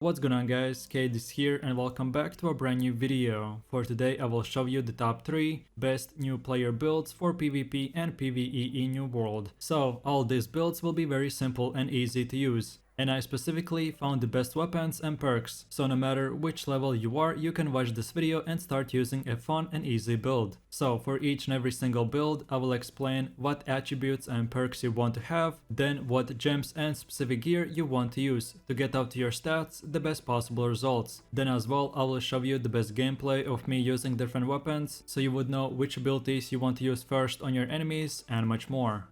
What's going on guys, Kate is here and welcome back to a brand new video. For today I will show you the top 3 best new player builds for PvP and PvE in New World. So all these builds will be very simple and easy to use. And I specifically found the best weapons and perks, so no matter which level you are, you can watch this video and start using a fun and easy build. So for each and every single build, I will explain what attributes and perks you want to have, then what gems and specific gear you want to use to get out to your stats the best possible results. Then as well, I will show you the best gameplay of me using different weapons, so you would know which abilities you want to use first on your enemies and much more.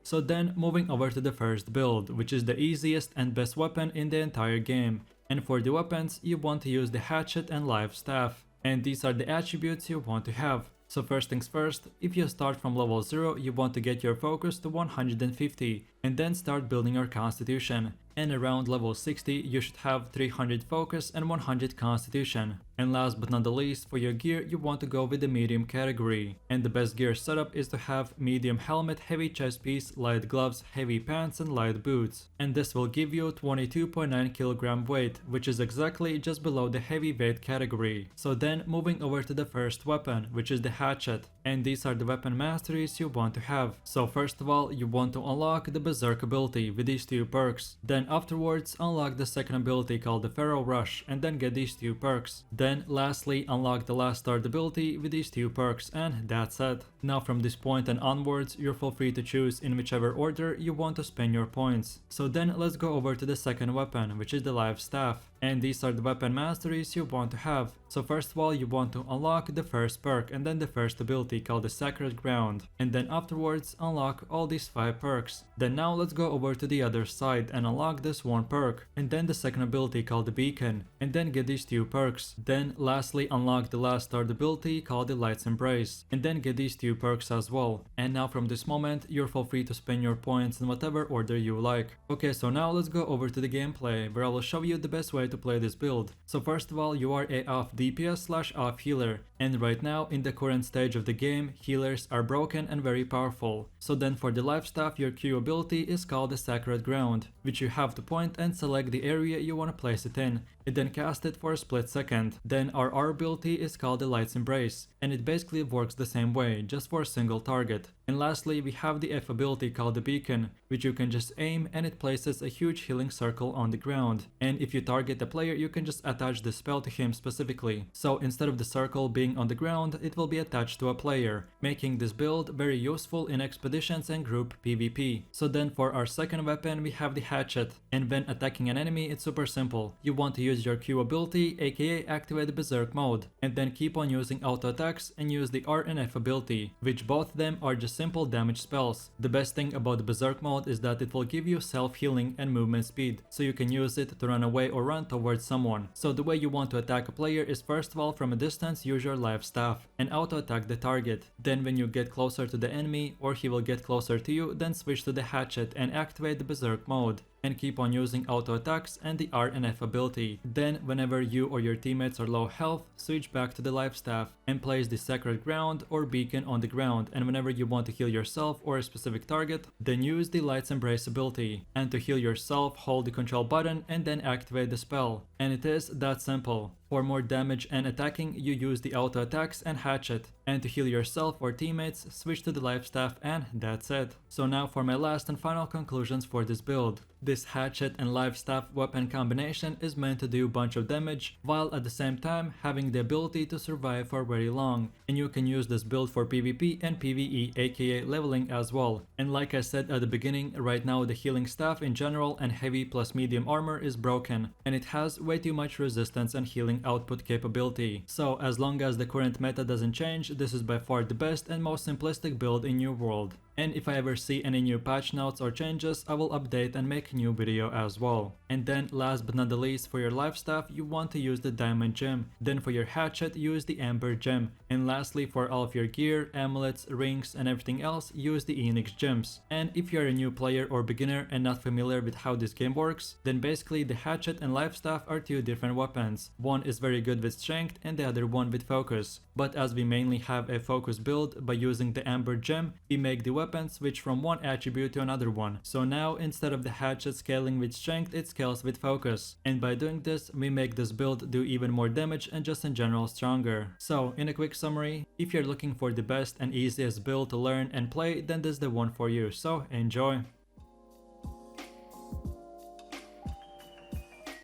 So then moving over to the first build, which is the easiest and best weapon in the entire game. And for the weapons, you want to use the hatchet and live staff. And these are the attributes you want to have. So first things first, if you start from level 0, you want to get your focus to 150 and then start building your constitution. And around level 60 you should have 300 focus and 100 constitution. And last but not the least, for your gear you want to go with the medium category. And the best gear setup is to have medium helmet, heavy chest piece, light gloves, heavy pants and light boots. And this will give you 22.9 kg weight, which is exactly just below the heavy weight category. So then moving over to the first weapon, which is the hatchet. And these are the weapon masteries you want to have. So first of all, you want to unlock the berserk ability with these 2 perks. Then afterwards unlock the second ability called the Pharaoh Rush and then get these 2 perks. Then lastly unlock the last start ability with these 2 perks, and that's it. Now from this point and onwards you're full free to choose in whichever order you want to spend your points. So then let's go over to the second weapon, which is the live staff. And these are the weapon masteries you want to have. So first of all you want to unlock the first perk and then the first ability called the Sacred Ground. And then afterwards unlock all these 5 perks. Then now let's go over to the other side and unlock this 1 perk. And then the second ability called the Beacon. And then get these 2 perks. Then lastly unlock the last start ability called the Light's Embrace. And then get these 2 perks as well. And now from this moment you're full free to spend your points in whatever order you like. Okay, so now let's go over to the gameplay where I will show you the best way to play this build. So first of all, you are a off DPS / off healer, and right now in the current stage of the game, healers are broken and very powerful. So then for the life staff, your Q ability is called the Sacred Ground, which you have to point and select the area you want to place it in, and then cast it for a split second. Then our R ability is called the Light's Embrace, and it basically works the same way, just for a single target. And lastly, we have the F ability called the Beacon, which you can just aim and it places a huge healing circle on the ground. And if you target the player, you can just attach the spell to him specifically. So instead of the circle being on the ground, it will be attached to a player, making this build very useful in expeditions and group PvP. So then for our second weapon, we have the hatchet. And when attacking an enemy, it's super simple. You want to use your Q ability, aka activate the berserk mode, and then keep on using auto attacks and use the R and F ability, which both of them are just simple damage spells. The best thing about the berserk mode is that it will give you self-healing and movement speed, so you can use it to run away or run towards someone. So the way you want to attack a player is first of all from a distance use your live staff and auto attack the target. Then when you get closer to the enemy or he will get closer to you, then switch to the hatchet and activate the berserk mode. And keep on using auto attacks and the R and F ability. Then whenever you or your teammates are low health, switch back to the life staff and place the Sacred Ground or Beacon on the ground, and whenever you want to heal yourself or a specific target, then use the Light's Embrace ability. And to heal yourself, hold the control button and then activate the spell. And it is that simple. For more damage and attacking, you use the auto attacks and hatchet. And to heal yourself or teammates, switch to the life staff, and that's it. So now for my last and final conclusions for this build. This hatchet and live staff weapon combination is meant to do a bunch of damage, while at the same time having the ability to survive for very long. And you can use this build for PvP and PvE, aka leveling as well. And like I said at the beginning, right now the healing staff in general and heavy plus medium armor is broken, and it has way too much resistance and healing output capability. So as long as the current meta doesn't change, this is by far the best and most simplistic build in New World. And if I ever see any new patch notes or changes, I will update and make a new video as well. And then last but not the least, for your life staff, you want to use the diamond gem. Then for your hatchet, use the amber gem. And lastly, for all of your gear, amulets, rings and everything else, use the Enix gems. And if you're a new player or beginner and not familiar with how this game works, then basically the hatchet and life staff are 2 different weapons. One is very good with strength and the other one with focus. But as we mainly have a focus build by using the amber gem, we make the weapon switch from one attribute to another one. So now instead of the hatchet scaling with strength, it scales with focus. And by doing this, we make this build do even more damage and just in general stronger. So in a quick summary, if you're looking for the best and easiest build to learn and play, then this is the one for you. So enjoy!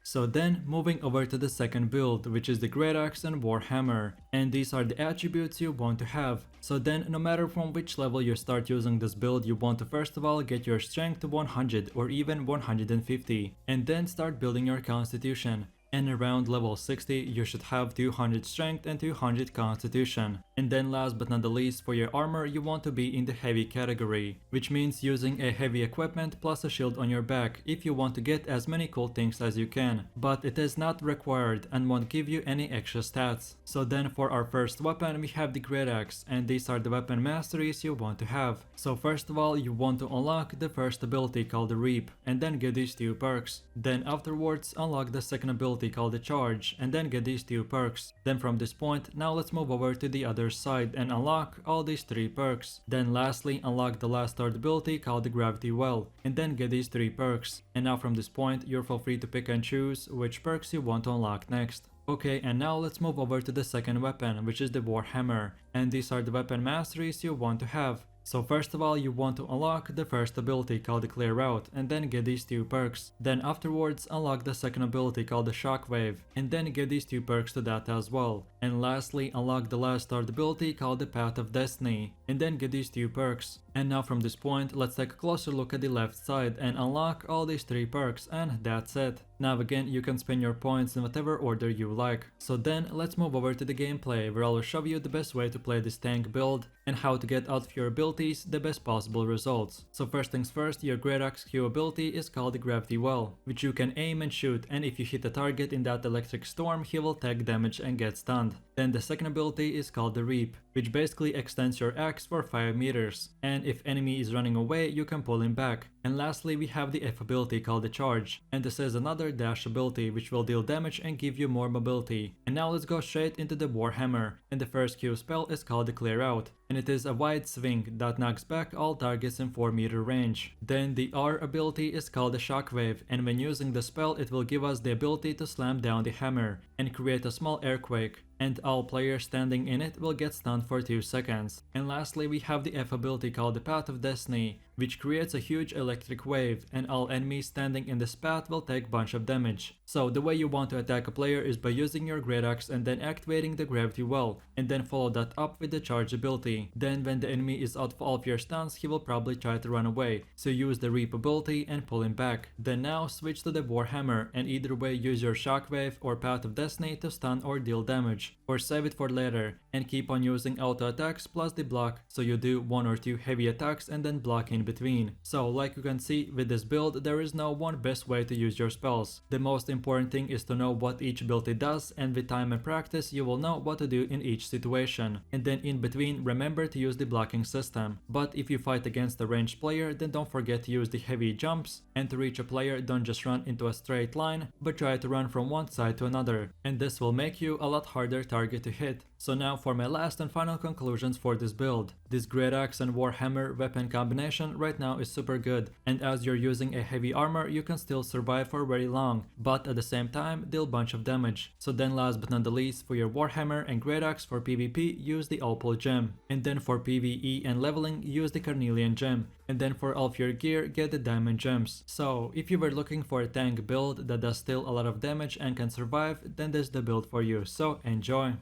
So then, moving over to the second build, which is the Great Axe and Warhammer, and these are the attributes you want to have. So then, no matter from which level you start using this build, you want to first of all get your strength to 100 or even 150, and then start building your constitution. And around level 60, you should have 200 strength and 200 constitution. And then last but not the least, for your armor, you want to be in the heavy category, which means using a heavy equipment plus a shield on your back if you want to get as many cool things as you can. But it is not required and won't give you any extra stats. So then for our first weapon, we have the Great Axe, and these are the weapon masteries you want to have. So first of all, you want to unlock the first ability called the Reap, and then get these 2 perks. Then afterwards, unlock the second ability called the Charge, and then get these 2 perks. Then from this point, now let's move over to the other side and unlock all these 3 perks. Then lastly, unlock the last third ability called the Gravity Well, and then get these 3 perks. And now from this point, you're feel free to pick and choose which perks you want to unlock next. Okay, and now let's move over to the second weapon, which is the Warhammer, and these are the weapon masteries you want to have. So first of all, you want to unlock the first ability called the Clear Out, and then get these 2 perks. Then afterwards, unlock the second ability called the Shockwave, and then get these 2 perks to that as well. And lastly, unlock the last third ability called the Path of Destiny, and then get these 2 perks. And now from this point, let's take a closer look at the left side and unlock all these 3 perks, and that's it. Now again, you can spend your points in whatever order you like. So then, let's move over to the gameplay, where I will show you the best way to play this tank build and how to get out of your abilities the best possible results. So first things first, your Great Axe Q ability is called the Gravity Well, which you can aim and shoot, and if you hit a target in that electric storm, he will take damage and get stunned. Then the second ability is called the Reap, which basically extends your axe for 5 meters, and if enemy is running away, you can pull him back. And lastly, we have the F ability called the Charge, and this is another dash ability which will deal damage and give you more mobility. And now let's go straight into the Warhammer, and the first Q spell is called the Clear Out, and it is a wide swing that knocks back all targets in 4-meter range. Then the R ability is called the Shockwave, and when using the spell, it will give us the ability to slam down the hammer and create a small earthquake, and all players standing in it will get stunned for 2 seconds. And lastly, we have the F ability called the Path of Destiny, which creates a huge electric wave, and all enemies standing in this path will take bunch of damage. So the way you want to attack a player is by using your Great Axe and then activating the Gravity Well, and then follow that up with the Charge ability. Then when the enemy is out of all of your stuns, he will probably try to run away, so use the Reap ability and pull him back. Then now switch to the Warhammer, and either way use your Shockwave or Path of Destiny to stun or deal damage, or save it for later, and keep on using auto attacks plus the block, so you do 1 or 2 heavy attacks and then block in between. So like you can see, with this build there is no one best way to use your spells. The most important thing is to know what each ability does, and with time and practice you will know what to do in each situation. And then in between, remember to use the blocking system. But if you fight against a ranged player, then don't forget to use the heavy jumps, and to reach a player don't just run into a straight line, but try to run from one side to another, and this will make you a lot harder target to hit. So now for my last and final conclusions for this build. This Great Axe and Warhammer weapon combination right now is super good, and as you're using a heavy armor you can still survive for very long, but at the same time deal bunch of damage. So then last but not the least, for your Warhammer and Great Axe for PvP, use the Opal gem, and then for PvE and leveling use the Carnelian gem, and then for all of your gear get the diamond gems. So if you were looking for a tank build that does still a lot of damage and can survive, then this is the build for you, so enjoy!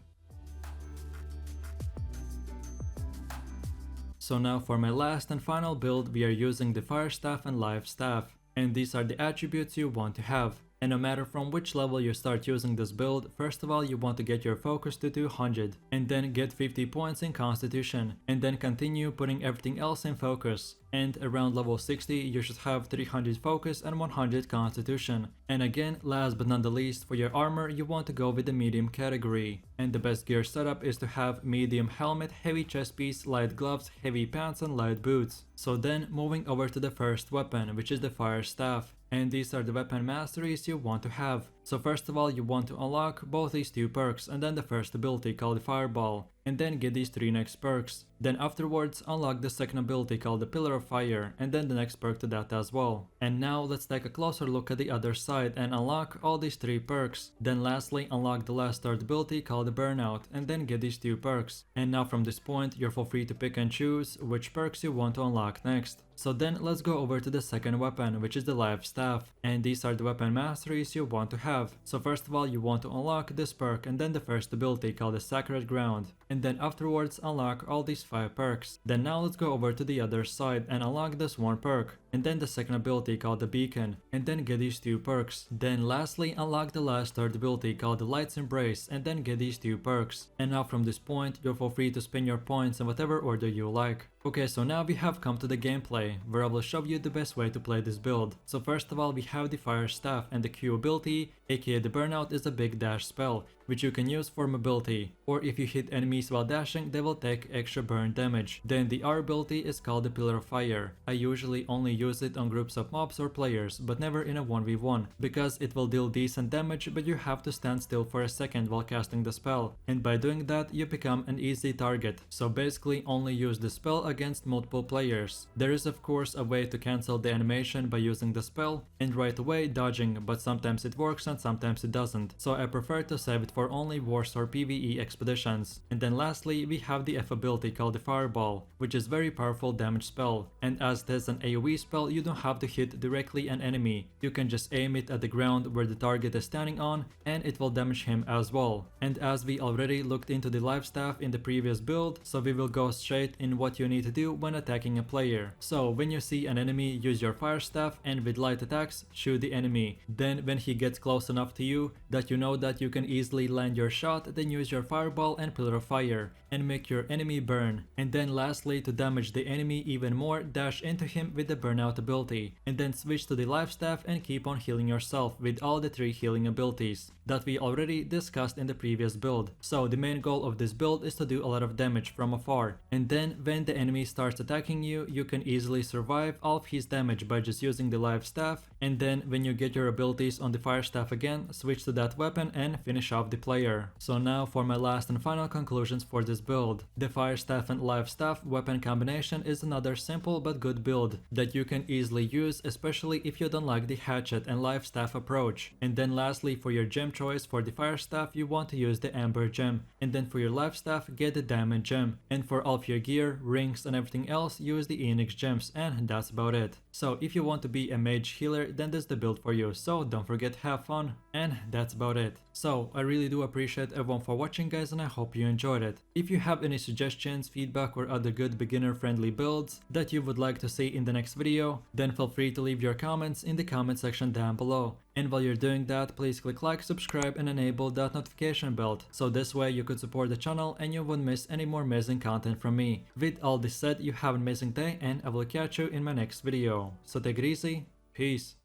So now for my last and final build, we are using the Fire Staff and Life Staff, and these are the attributes you want to have. And no matter from which level you start using this build, first of all you want to get your focus to 200, and then get 50 points in constitution, and then continue putting everything else in focus. And around level 60 you should have 300 focus and 100 constitution. And again, last but not the least, for your armor you want to go with the medium category. And the best gear setup is to have medium helmet, heavy chest piece, light gloves, heavy pants and light boots. So then moving over to the first weapon, which is the Fire Staff. And these are the weapon masteries you want to have. So first of all, you want to unlock both these 2 perks and then the first ability called the Fireball, and then get these 3 next perks. Then afterwards unlock the second ability called the Pillar of Fire and then the next perk to that as well. And now let's take a closer look at the other side and unlock all these 3 perks. Then lastly unlock the last third ability called the Burnout and then get these 2 perks. And now from this point you're free to pick and choose which perks you want to unlock next. So then let's go over to the second weapon, which is the Life Staff, and these are the weapon masteries you want to have. So first of all you want to unlock this perk and then the first ability called the Sacred Ground, and then afterwards unlock all these 5 perks. Then now let's go over to the other side and unlock this 1 perk, and then the second ability called the Beacon, and then get these 2 perks. Then lastly unlock the last third ability called the Light's Embrace and then get these 2 perks. And now from this point you're free to spend your points in whatever order you like. Okay, so now we have come to the gameplay, where I will show you the best way to play this build. So first of all we have the Fire Staff, and the Q ability, aka the Burnout, is a big dash spell, which you can use for mobility, or if you hit enemies while dashing they will take extra burn damage. Then the R ability is called the Pillar of Fire. I usually only use it on groups of mobs or players, but never in a 1v1, because it will deal decent damage but you have to stand still for a second while casting the spell, and by doing that you become an easy target. So basically only use the spell against multiple players. There is of course a way to cancel the animation by using the spell and right away dodging, but sometimes it works and sometimes it doesn't, so I prefer to save it for only wars or PvE expeditions. And then lastly we have the F ability called the Fireball, which is very powerful damage spell, and as it is an AoE spell you don't have to hit directly an enemy, you can just aim it at the ground where the target is standing on and it will damage him as well. And as we already looked into the Life Staff in the previous build, so we will go straight in what you need to do when attacking a player. So when you see an enemy, use your Fire Staff and with light attacks shoot the enemy. Then when he gets close enough to you that you know that you can easily land your shot, then use your Fireball and Pillar of Fire and make your enemy burn. And then lastly, to damage the enemy even more, dash into him with the Burnout ability, and then switch to the Life Staff and keep on healing yourself with all the 3 healing abilities that we already discussed in the previous build. So the main goal of this build is to do a lot of damage from afar, and then when the enemy starts attacking you, you can easily survive all of his damage by just using the Life Staff, and then when you get your abilities on the Fire Staff again, switch to that weapon and finish off the player. So now for my last and final conclusions for this build. The Fire Staff and Life Staff weapon combination is another simple but good build that you can easily use, especially if you don't like the hatchet and Life Staff approach. And then lastly, for your gem choice for the Fire Staff you want to use the Amber gem, and then for your Life Staff get the Diamond gem, and for all of your gear, rings and everything else use the Enix gems, and that's about it. So if you want to be a mage healer, then this is the build for you, so don't forget to have fun, and that's about it. So I really do appreciate everyone for watching guys, and I hope you enjoyed it. If you have any suggestions, feedback or other good beginner friendly builds that you would like to see in the next video, then feel free to leave your comments in the comment section down below. And while you're doing that, please click like, subscribe and enable that notification bell, so this way you could support the channel and you won't miss any more amazing content from me. With all this said, you have an amazing day and I will catch you in my next video. So take it easy, peace.